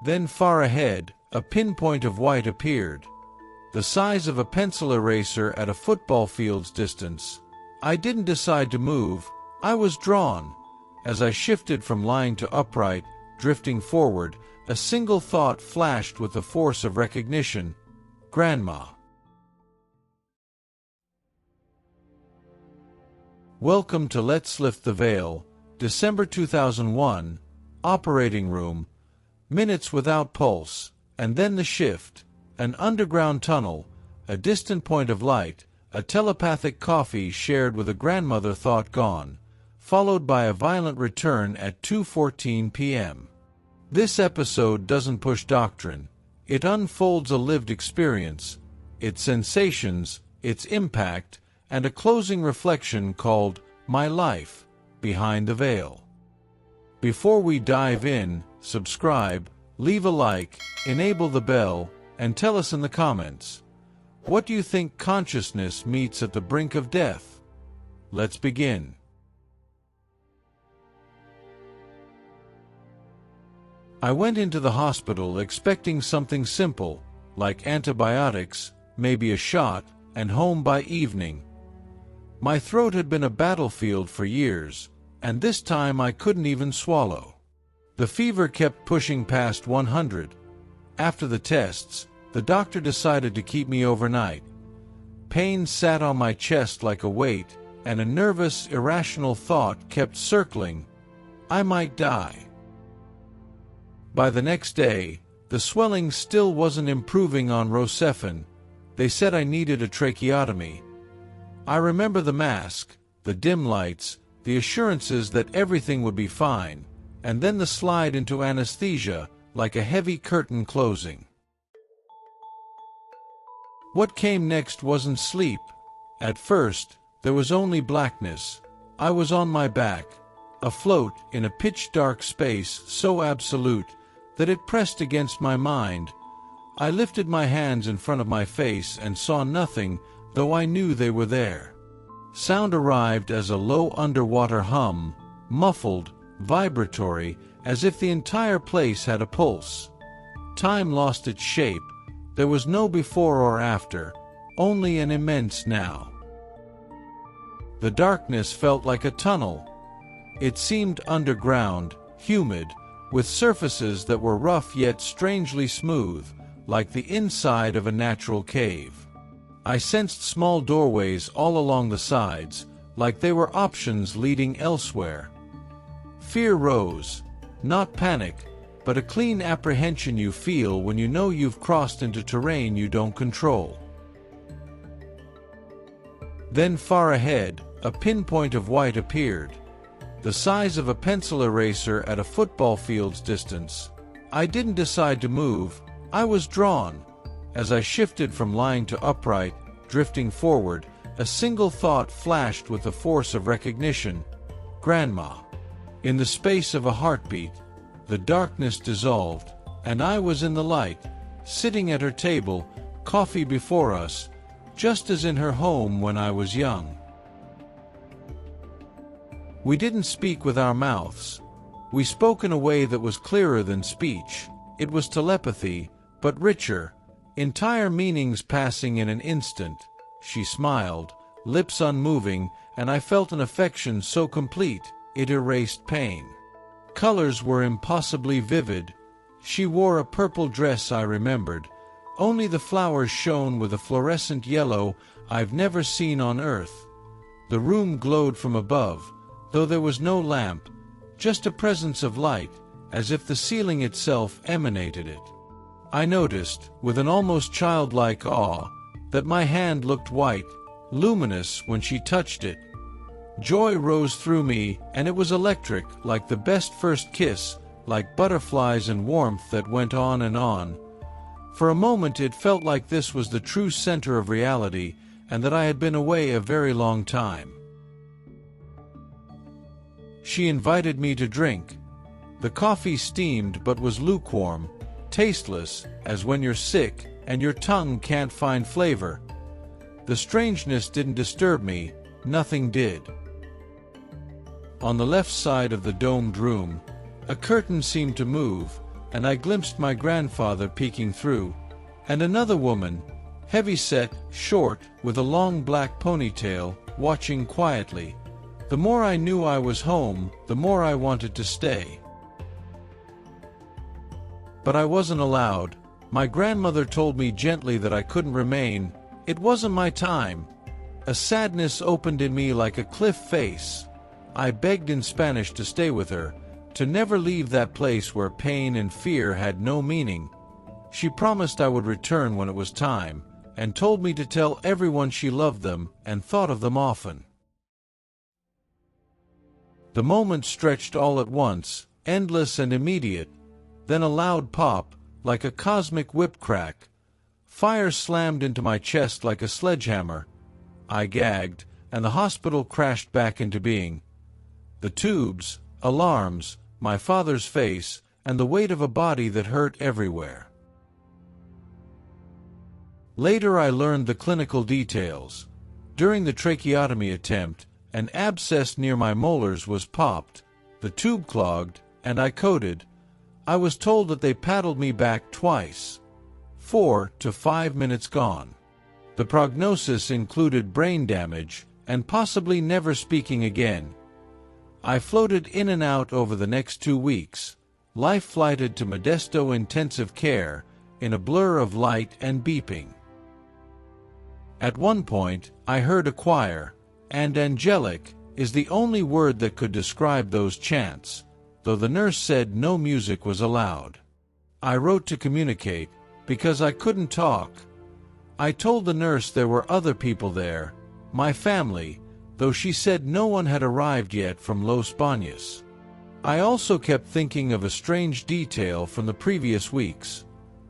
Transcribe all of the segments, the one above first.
Then far ahead, a pinpoint of white appeared, the size of a pencil eraser at a football field's distance. I didn't decide to move, I was drawn. As I shifted from lying to upright, drifting forward, a single thought flashed with the force of recognition: Grandma. Welcome to Let's Lift the Veil, December 2001, operating room, minutes without pulse, and then the shift, an underground tunnel, a distant point of light, a telepathic coffee shared with a grandmother thought gone, followed by a violent return at 2:14 p.m. This episode doesn't push doctrine, it unfolds a lived experience, its sensations, its impact, and a closing reflection called My Life, Behind the Veil. Before we dive in, subscribe, leave a like, enable the bell, and tell us in the comments, what do you think consciousness meets at the brink of death? Let's begin. I went into the hospital expecting something simple, like antibiotics, maybe a shot, and home by evening. My throat had been a battlefield for years, and this time I couldn't even swallow. The fever kept pushing past 100. After the tests, the doctor decided to keep me overnight. Pain sat on my chest like a weight, and a nervous, irrational thought kept circling: I might die. By the next day, the swelling still wasn't improving on Rocephin. They said I needed a tracheotomy. I remember the mask, the dim lights, the assurances that everything would be fine, and then the slide into anesthesia, like a heavy curtain closing. What came next wasn't sleep. At first, there was only blackness. I was on my back, afloat in a pitch-dark space so absolute that it pressed against my mind. I lifted my hands in front of my face and saw nothing, though I knew they were there. Sound arrived as a low underwater hum, muffled, vibratory, as if the entire place had a pulse. Time lost its shape. There was no before or after, only an immense now. The darkness felt like a tunnel. It seemed underground, humid, with surfaces that were rough yet strangely smooth, like the inside of a natural cave. I sensed small doorways all along the sides, like they were options leading elsewhere. Fear rose, not panic, but a clean apprehension you feel when you know you've crossed into terrain you don't control. Then far ahead, a pinpoint of white appeared, the size of a pencil eraser at a football field's distance. I didn't decide to move, I was drawn. As I shifted from lying to upright, drifting forward, a single thought flashed with the force of recognition: Grandma. In the space of a heartbeat, the darkness dissolved, and I was in the light, sitting at her table, coffee before us, just as in her home when I was young. We didn't speak with our mouths. We spoke in a way that was clearer than speech. It was telepathy, but richer, entire meanings passing in an instant. She smiled, lips unmoving, and I felt an affection so complete, it erased pain. Colors were impossibly vivid. She wore a purple dress I remembered. Only the flowers shone with a fluorescent yellow I've never seen on earth. The room glowed from above, though there was no lamp, just a presence of light, as if the ceiling itself emanated it. I noticed, with an almost childlike awe, that my hand looked white, luminous when she touched it. Joy rose through me, and it was electric, like the best first kiss, like butterflies and warmth that went on and on. For a moment it felt like this was the true center of reality, and that I had been away a very long time. She invited me to drink. The coffee steamed but was lukewarm, tasteless, as when you're sick and your tongue can't find flavor. The strangeness didn't disturb me, nothing did. On the left side of the domed room, a curtain seemed to move, and I glimpsed my grandfather peeking through, and another woman, heavy-set, short, with a long black ponytail, watching quietly. The more I knew I was home, the more I wanted to stay. But I wasn't allowed. My grandmother told me gently that I couldn't remain. It wasn't my time. A sadness opened in me like a cliff face. I begged in Spanish to stay with her, to never leave that place where pain and fear had no meaning. She promised I would return when it was time, and told me to tell everyone she loved them and thought of them often. The moment stretched all at once, endless and immediate, then a loud pop, like a cosmic whip crack. Fire slammed into my chest like a sledgehammer. I gagged, and the hospital crashed back into being. The tubes, alarms, my father's face, and the weight of a body that hurt everywhere. Later I learned the clinical details. During the tracheotomy attempt, an abscess near my molars was popped, the tube clogged, and I coded. I was told that they paddled me back twice. 4 to 5 minutes gone. The prognosis included brain damage, and possibly never speaking again. I floated in and out over the next 2 weeks, life flighted to Modesto intensive care, in a blur of light and beeping. At one point, I heard a choir, and angelic is the only word that could describe those chants, though the nurse said no music was allowed. I wrote to communicate, because I couldn't talk. I told the nurse there were other people there, my family, though she said no one had arrived yet from Los Baños. I also kept thinking of a strange detail from the previous weeks,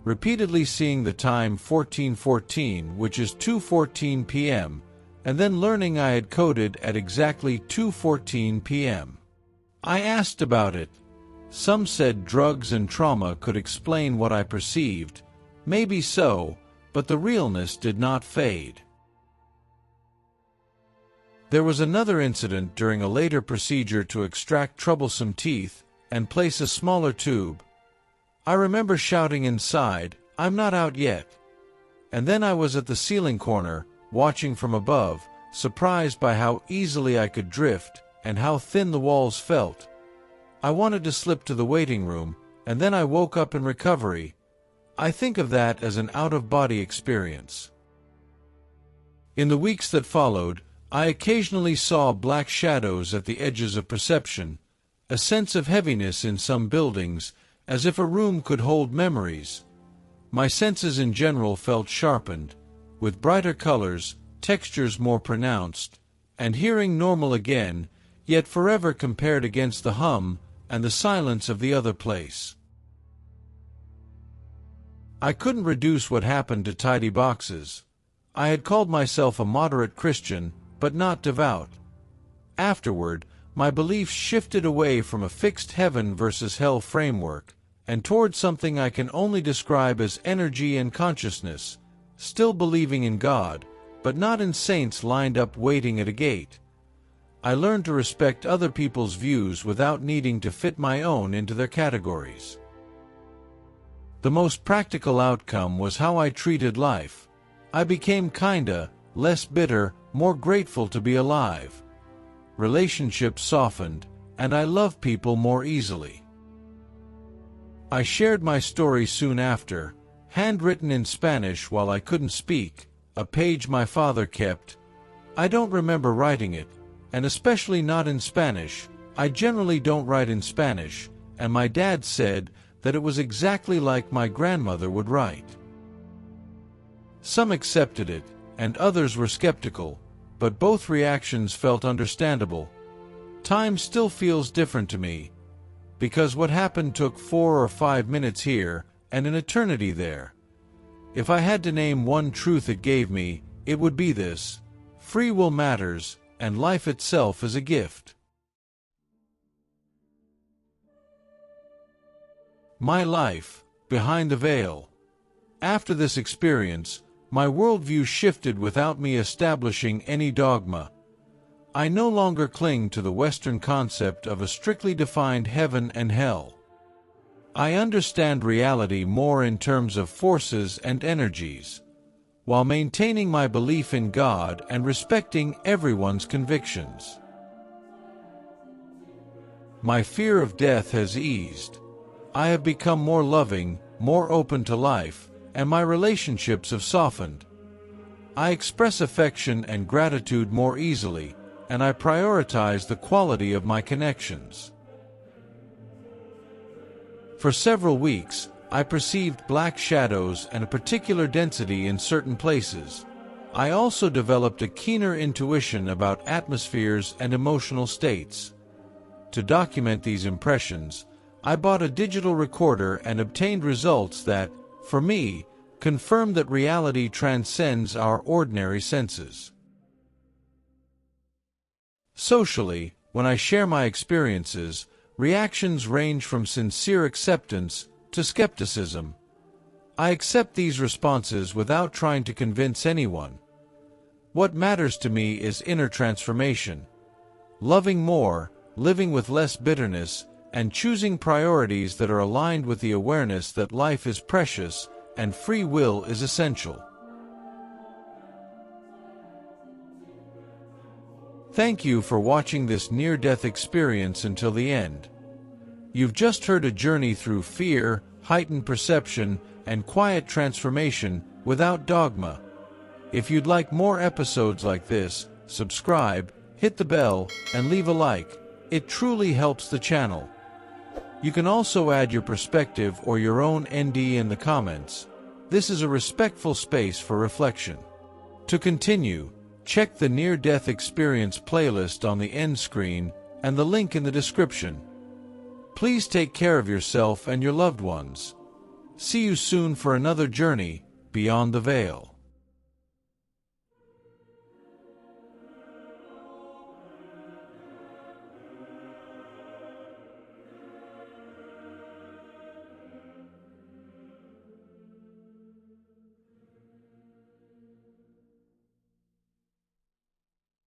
repeatedly seeing the time 14:14, which is 2:14 p.m., and then learning I had coded at exactly 2:14 p.m. I asked about it. Some said drugs and trauma could explain what I perceived. Maybe so, but the realness did not fade. There was another incident during a later procedure to extract troublesome teeth and place a smaller tube. I remember shouting inside, "I'm not out yet." And then I was at the ceiling corner, watching from above, surprised by how easily I could drift and how thin the walls felt. I wanted to slip to the waiting room, and then I woke up in recovery. I think of that as an out-of-body experience. In the weeks that followed, I occasionally saw black shadows at the edges of perception, a sense of heaviness in some buildings, as if a room could hold memories. My senses in general felt sharpened, with brighter colors, textures more pronounced, and hearing normal again, yet forever compared against the hum and the silence of the other place. I couldn't reduce what happened to tidy boxes. I had called myself a moderate Christian, but not devout. Afterward, my beliefs shifted away from a fixed heaven versus hell framework, and toward something I can only describe as energy and consciousness, still believing in God, but not in saints lined up waiting at a gate. I learned to respect other people's views without needing to fit my own into their categories. The most practical outcome was how I treated life. I became kinder, less bitter, more grateful to be alive. Relationships softened, and I love people more easily. I shared my story soon after, handwritten in Spanish while I couldn't speak, a page my father kept. I don't remember writing it, and especially not in Spanish. I generally don't write in Spanish, and my dad said that it was exactly like my grandmother would write. Some accepted it, and others were skeptical, but both reactions felt understandable. Time still feels different to me, because what happened took 4 or 5 minutes here, and an eternity there. If I had to name one truth it gave me, it would be this: free will matters, and life itself is a gift. My life, behind the veil. After this experience, my worldview shifted without me establishing any dogma. I no longer cling to the Western concept of a strictly defined heaven and hell. I understand reality more in terms of forces and energies, while maintaining my belief in God and respecting everyone's convictions. My fear of death has eased. I have become more loving, more open to life, and my relationships have softened. I express affection and gratitude more easily, and I prioritize the quality of my connections. For several weeks, I perceived black shadows and a particular density in certain places. I also developed a keener intuition about atmospheres and emotional states. To document these impressions, I bought a digital recorder and obtained results that, for me, confirmed that reality transcends our ordinary senses. Socially, when I share my experiences, reactions range from sincere acceptance to skepticism. I accept these responses without trying to convince anyone. What matters to me is inner transformation. Loving more, living with less bitterness, and choosing priorities that are aligned with the awareness that life is precious and free will is essential. Thank you for watching this near-death experience until the end. You've just heard a journey through fear, heightened perception, and quiet transformation without dogma. If you'd like more episodes like this, subscribe, hit the bell, and leave a like. It truly helps the channel. You can also add your perspective or your own ND in the comments. This is a respectful space for reflection. To continue, check the near-death experience playlist on the end screen and the link in the description. Please take care of yourself and your loved ones. See you soon for another journey beyond the veil.